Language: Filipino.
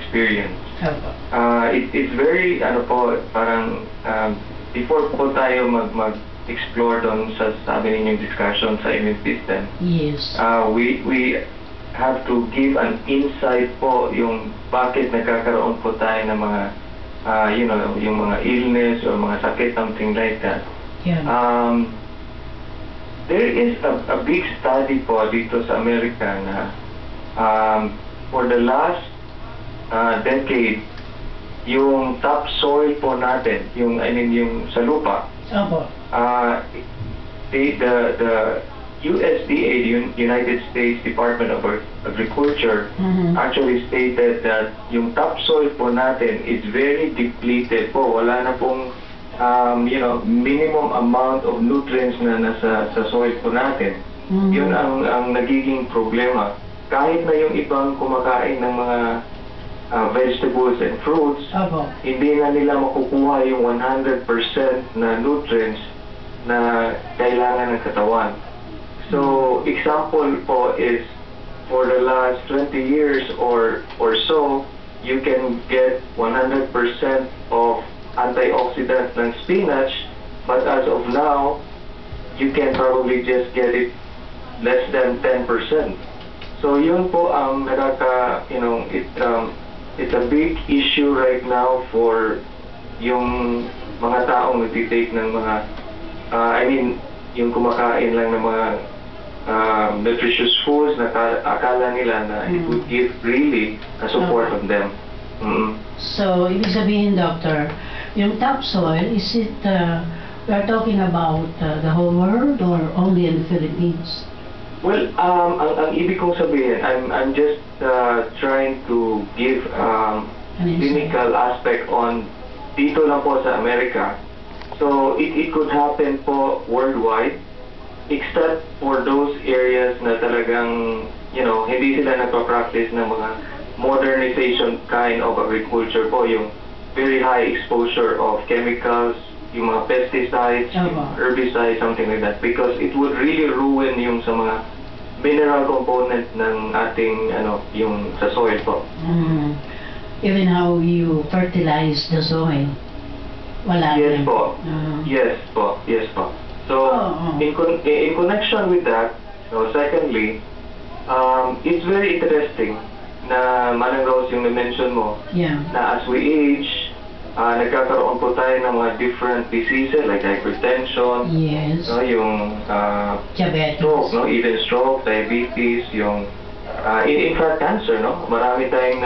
experience. Opo. It's very, ano po, parang, before po tayo mag-explore doon sa sabi ninyong discussion sa immune system, Yes. we have to give an insight po yung bakit nagkakaroon po tayo ng mga, yung mga illness or mga sakit, something like that. Yeah. There is a big study po dito sa Amerika na for the last decade, yung topsoil po natin, yung sa lupa, Opo. the USDA, United States Department of Agriculture, actually stated that yung topsoil po natin is very depleted po. Wala na pong minimum amount of nutrients na nasa sa soil po natin. Yun ang nagiging problema. Kahit na yung ibang kumakain ng mga vegetables and fruits, hindi na nila makukuha yung 100% na nutrients na kailangan ng katawan. So, example po is, for the last 20 years or so, you can get 100% of antioxidant ng spinach, but as of now, you can probably just get it less than 10%. So yun po ang it's a big issue right now for yung mga taong nagtitake ng mga, yung kumakain lang ng mga nutritious foods na akala nila na it would give really a support on them. So, ibig sabihin, Doctor, yung topsoil, is it, we are talking about the whole world or only in the Philippines? Well, ang ibig kong sabihin, I'm just trying to give clinical aspect on dito lang po sa Amerika. So, it could happen po worldwide, except for those areas na talagang, hindi sila nagpa-practice ng mga modernization kind of agriculture po, yung very high exposure of chemicals, yung mga pesticides, herbicides, something like that, because it would really ruin yung sa mga mineral component ng ating, yung sa soil po. Even how you fertilize the soil, wala Yes rin. Po. Yes po. So, in connection with that, secondly, it's very interesting na Manang Rose yung na-mention mo, na as we age, nagkakaroon po tayo ng mga different diseases like hypertension, yung stroke, even stroke, diabetes, yung in fact cancer, marami tayong